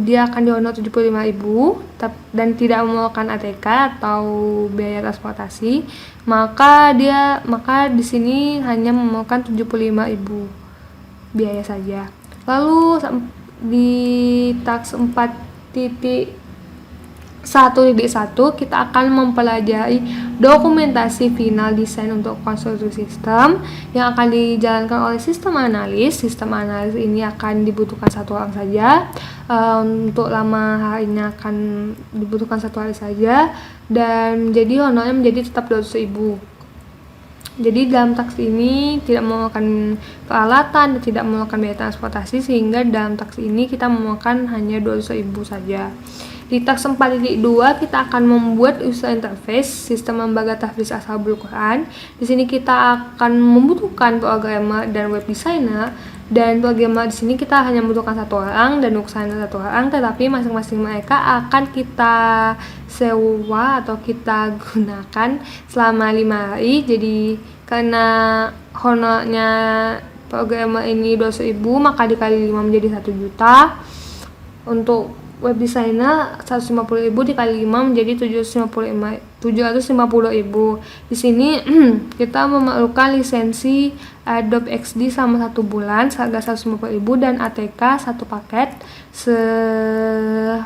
Dia akan dihonor 75.000 dan tidak memakan ATK atau biaya transportasi. Maka di sini hanya memakan 75.000 biaya saja. Lalu di task 4.1.1 kita akan mempelajari dokumentasi final desain untuk konstruksi sistem yang akan dijalankan oleh sistem analis. Sistem analis ini akan dibutuhkan 1 orang saja. Untuk lama harinya akan dibutuhkan 1 hari saja, dan jadi honornya menjadi tetap 200.000. Jadi dalam taks ini tidak memakan peralatan dan tidak memakan biaya transportasi, sehingga dalam taks ini kita memakan hanya 200.000 saja. Di taks 4.2 kita akan membuat user interface sistem lembaga tahfiz Ashabul Quran. Di sini kita akan membutuhkan programmer dan web designer, dan programmer di sini kita hanya membutuhkan 1 orang dan web designer 1 orang, tetapi masing-masing mereka akan kita sewa atau kita gunakan selama 5 hari. Jadi karena honornya programmer ini 200.000, maka dikali 5 menjadi 1 juta. Untuk web designer 150.000 dikali 5 menjadi 750.000. Di sini kita memerlukan lisensi Adobe XD selama 1 bulan seharga 150.000 dan ATK 1 paket seharga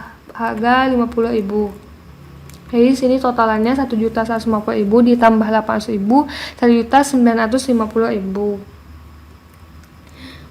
50.000. Jadi di sini totalannya 1.150.000 ditambah 800.000, 1.950.000.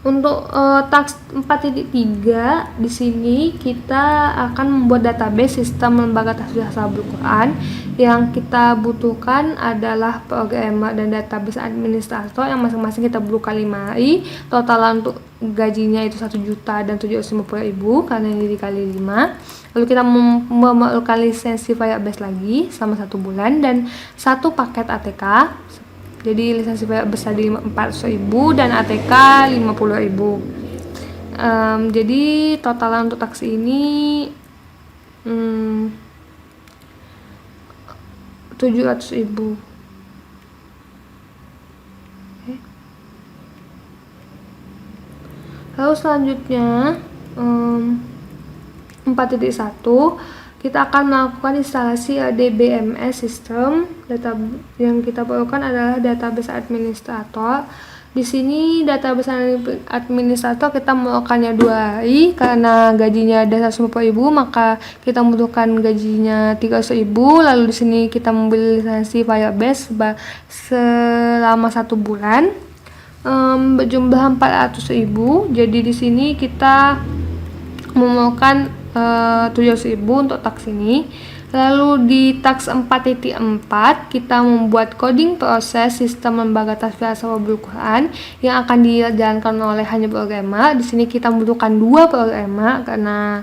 Untuk task 4.3 di sini kita akan membuat database sistem lembaga tahfiz Ashabul Quran. Yang kita butuhkan adalah programmer dan database administrator yang masing-masing kita butuhkan 5 hari. Total untuk gajinya itu 1 juta dan 750.000 karena ini dikali 5. Lalu kita memerlukan lisensi Firebase lagi selama 1 bulan dan 1 paket ATK. Jadi lisensi besar di 400.000 dan ATK 50.000. Jadi total untuk taksi ini 700.000. Lalu selanjutnya 4.1 kita akan melakukan instalasi DBMS sistem. Data yang kita perlukan adalah database administrator. Di sini database administrator kita memerlukannya 2 hari karena gajinya ada 150.000, maka kita membutuhkan gajinya 300.000. Lalu di sini kita membeli lisensi Firebase selama 1 bulan berjumlah 400.000. Jadi di sini kita memerlukan 700.000 untuk tax ini. Lalu di tax 4.4 kita membuat coding proses sistem lembaga tahfiz Ashabul Quran yang akan dijalankan oleh hanya programmer. Di sini kita membutuhkan 2 programmer karena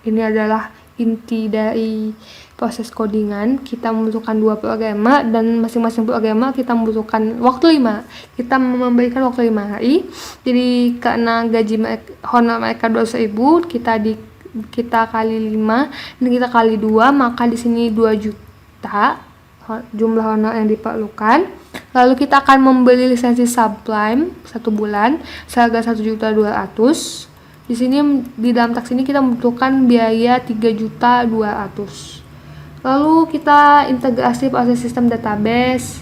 ini adalah inti dari proses codingan. Kita membutuhkan 2 programmer dan masing-masing programmer kita membutuhkan waktu 5. Kita memberikan waktu 5 hari. Jadi karena gaji honor mereka 200.000, kita kali 5 dan kita kali 2, maka di sini 2 juta jumlah honor yang diperlukan. Lalu kita akan membeli lisensi Sublime 1 bulan seharga 1.200.000. Di sini di dalam tax ini kita membutuhkan biaya 3.200.000. Lalu kita integrasi proses sistem database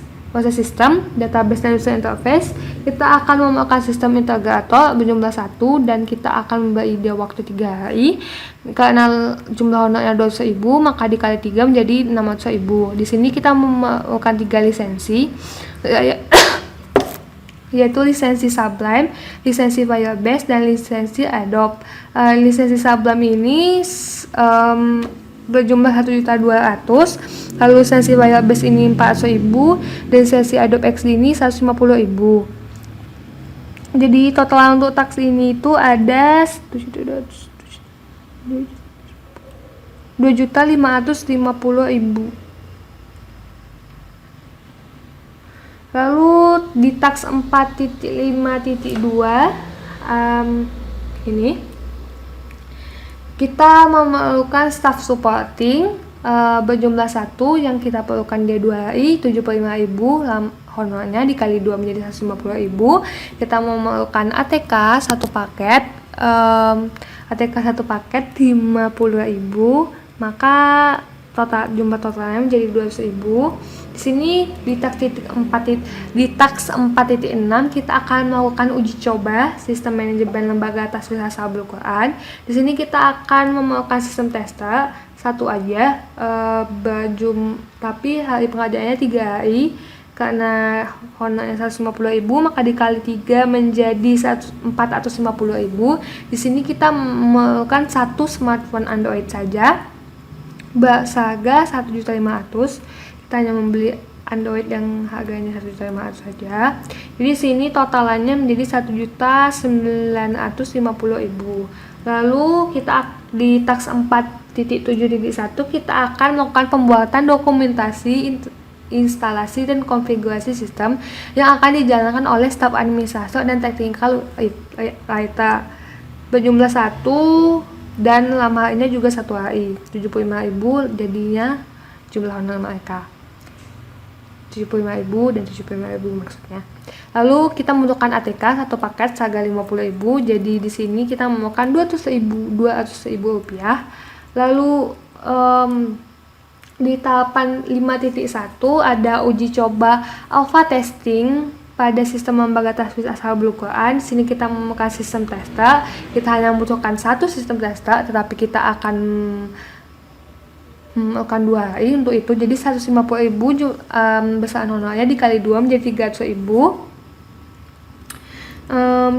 dan user interface. Kita akan memakai sistem integrator berjumlah 1 dan kita akan memberi dia waktu 3 hari. Karena jumlah honornya 200.000, maka dikali 3 menjadi 600.000. Di sini kita memerlukan 3 lisensi, yaitu lisensi Sublime, lisensi Firebase, dan lisensi Adobe. Lisensi Sublime ini berjumlah 1.200.000, lalu lisensi Firebase ini 400.000, dan lisensi Adobe XD ini 150.000. Jadi total untuk tax ini itu ada 2.550.000. Lalu di tax 4.5.2 ini kita memerlukan staff supporting berjumlah 1 yang kita perlukan dia 2 hari, 75.000, honornya dikali 2 menjadi 150.000. Kita memerlukan ATK 1 paket, ATK 1 paket 50.000, maka jumlah totalnya menjadi 200.000. Di sini di tax 4.6 kita akan melakukan uji coba sistem manajemen lembaga tasfis ashabul Quran. Di sini kita akan memerlukan sistem tester 1 aja, tapi hari pengerjaannya 3 hari. Karena honornya 150.000, maka dikali 3 menjadi 450.000. Di sini kita memerlukan 1 smartphone Android saja, seharga 1.500.000. Kita hanya membeli Android yang harganya 1.500.000 saja. Jadi sini totalannya menjadi 1.950.000. Lalu kita di tax 4.7.1 kita akan melakukan pembuatan dokumentasi instalasi dan konfigurasi sistem yang akan dijalankan oleh staf administrator dan technical writer berjumlah 1, dan lamarannya juga 1 hari, 75.000 jadinya jumlah honor mereka 75.000 dan 75.000 maksudnya. Lalu kita membutuhkan ATK 1 paket seharga 50.000, jadi di sini kita memerlukan 200.000 rupiah. Lalu di tahapan 5.1 ada uji coba alpha testing pada sistem lembaga tasfis ashabul Quran. Di sini kita memerlukan sistem tester. Kita hanya membutuhkan 1 sistem tester, tetapi kita akan memerlukan 2 hari untuk itu. Jadi 150.000 besaran honornya dikali 2 menjadi 300.000.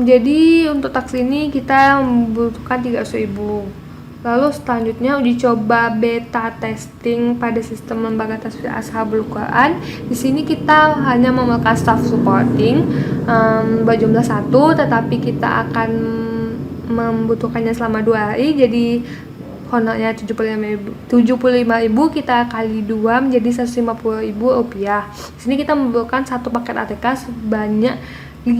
Jadi untuk tax ini kita membutuhkan 300.000. Lalu selanjutnya uji coba beta testing pada sistem lembaga tasfis ashabul Quran. Di sini kita hanya memerlukan staff supporting berjumlah 1, tetapi kita akan membutuhkannya selama 2 hari. Jadi honornya 75.000 kita kali 2 menjadi 150.000 rupiah. Di sini kita membutuhkan 1 paket ATK sebanyak 1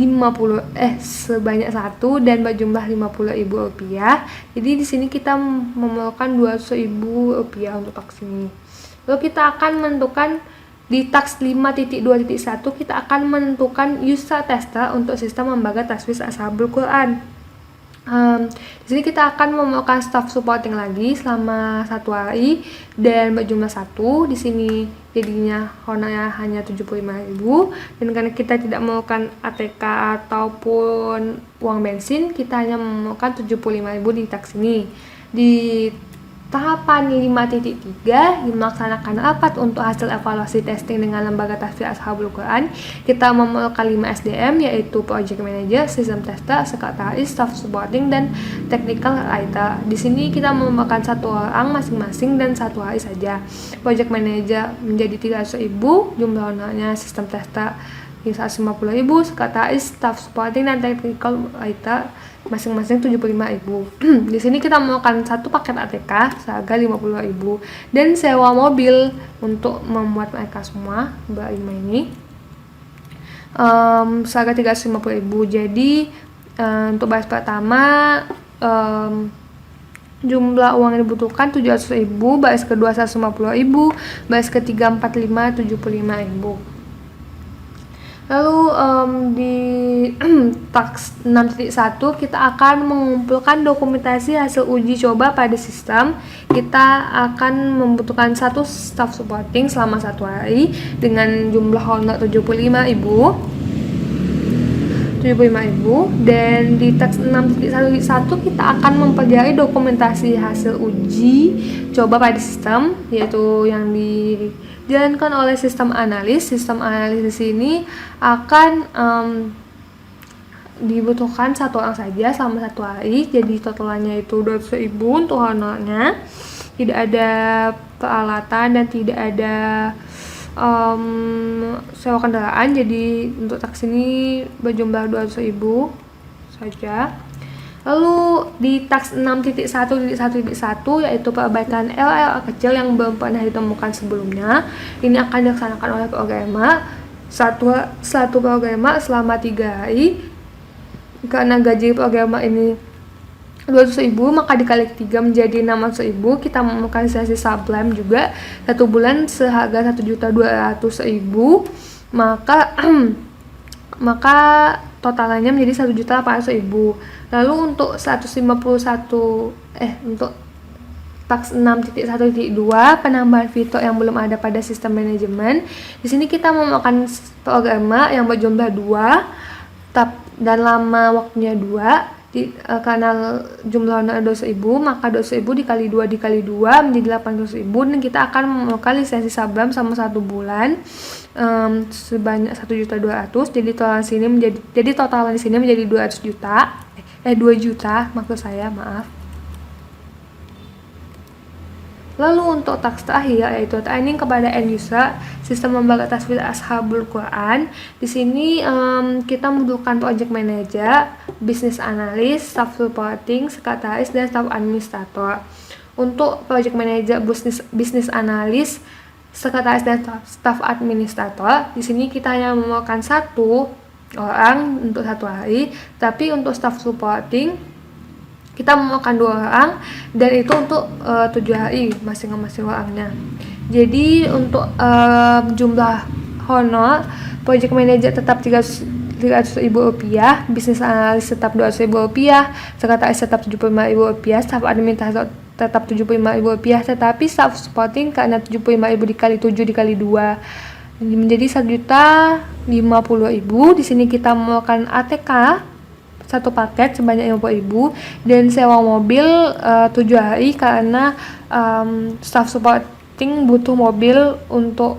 dan berjumlah 50.000 rupiah. Jadi di sini kita memerlukan 200.000 rupiah untuk tax ini. Lalu kita akan menentukan di tax 5.2.1 kita akan menentukan user tester untuk sistem lembaga tasfis ashabul Quran. Di sini kita akan memerlukan staff supporting lagi selama 1 hari dan berjumlah 1. Di sini jadinya honornya hanya 75.000, dan karena kita tidak memerlukan ATK ataupun uang bensin, kita hanya memerlukan 75.000 di tax ini. Di tahapan 5.3 melaksanakan rapat untuk hasil evaluasi testing dengan lembaga tasfis ashabul Quran. Kita memerlukan 5 SDM, yaitu project manager, system tester, sekretaris, staff supporting, dan technical writer. Di sini kita memerlukan 1 orang masing-masing dan 1 hari saja. Project manager menjadi 300.000, jumlah honornya sistem tester 150.000, sekretaris, staff supporting, dan technical writer masing-masing 75.000. Di sini kita memerlukan 1 paket ATK seharga 50.000 dan sewa mobil untuk membuat mereka semua berlima ini seharga 350.000. Jadi untuk bahas pertama jumlah uang yang dibutuhkan 700.000, baris kedua 150.000, baris ketiga 45 75.000. Lalu di tax 6.1 kita akan mengumpulkan dokumentasi hasil uji coba pada sistem. Kita akan membutuhkan 1 staff supporting selama 1 hari dengan jumlah honor 75.000. 75.000, dan di teks 6.1.1 kita akan mempelajari dokumentasi hasil uji coba pada sistem, yaitu yang dijalankan oleh sistem analis. Sistem analis di sini akan dibutuhkan satu orang saja selama 1 hari, jadi totalannya itu 200.000 untuk honornya. Tidak ada peralatan dan tidak ada sewa kendaraan, jadi untuk taksi ini berjumlah 200.000 saja. Lalu di taks 6.1.1.1 yaitu perbaikan LLA kecil yang belum pernah ditemukan sebelumnya. Ini akan dilaksanakan oleh programmer satu programmer selama 3 hari. Karena gaji programmer ini 200.000, maka dikali 3 menjadi 600.000. Kita memerlukan sesi sublime juga 1 bulan seharga 1.200.000, maka maka totalnya menjadi 1.800.000. Lalu untuk 151 untuk taks 6.1.2 penambahan fitur yang belum ada pada sistem manajemen. Di sini kita memerlukan programmer yang berjumlah 2 dan lama waktunya 2. Karena jumlah honor 200.000, maka 200.000 dikali 2 dikali 2 menjadi 800.000, dan kita akan memerlukan lisensi sublime selama 1 bulan sebanyak 1.200.000. Jadi total di sini menjadi 2 juta maksud saya, maaf. Lalu untuk taks terakhir yaitu training kepada end user sistem lembaga tasfir Ashabul Quran. Di sini kita membutuhkan project manager, business analyst, staff supporting, sekretaris, dan staff administrator. Untuk project manager, business analyst, sekretaris, dan staff administrator, di sini kita hanya memerlukan 1 orang untuk 1 hari, tapi untuk staff supporting kita memerlukan 2 orang, dan itu untuk 7 hari masing-masing orangnya. Jadi untuk jumlah honor, project manager tetap 300.000 rupiah, business analyst tetap 200.000 rupiah, sekretaris tetap 75.000 rupiah, staff administrator tetap 75.000 rupiah, tetapi staff supporting karena 75.000 dikali 7 dikali 2 menjadi 1.050.000. Di sini kita memerlukan ATK 1 paket sebanyak 50.000 dan sewa mobil 7 hari karena staff supporting butuh mobil untuk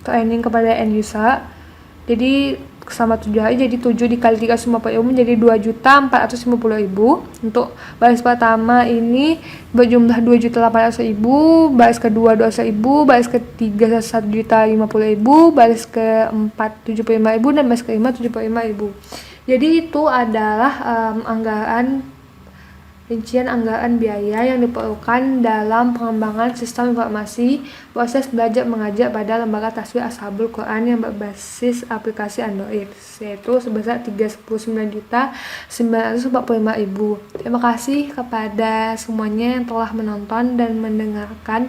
training kepada end user. Jadi selama 7 hari, jadi 7 dikali 350.000 menjadi 2.450.000. Untuk baris pertama ini berjumlah 2.800.000, baris kedua 200.000, baris ketiga 1.050.000, baris keempat 75.000, dan baris kelima 75.000. Jadi itu adalah rincian anggaran biaya yang diperlukan dalam pengembangan sistem informasi proses belajar mengajar pada lembaga tasfir Ashabul Quran yang berbasis aplikasi Android, yaitu sebesar 39.945.000. Terima kasih kepada semuanya yang telah menonton dan mendengarkan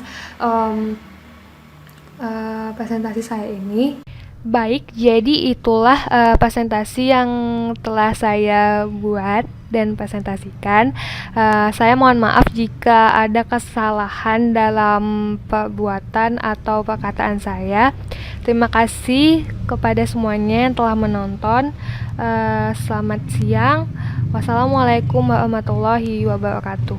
presentasi saya ini. Baik, jadi itulah presentasi yang telah saya buat dan presentasikan. Saya mohon maaf jika ada kesalahan dalam perbuatan atau perkataan saya. Terima kasih kepada semuanya yang telah menonton. Selamat siang. Wassalamualaikum warahmatullahi wabarakatuh.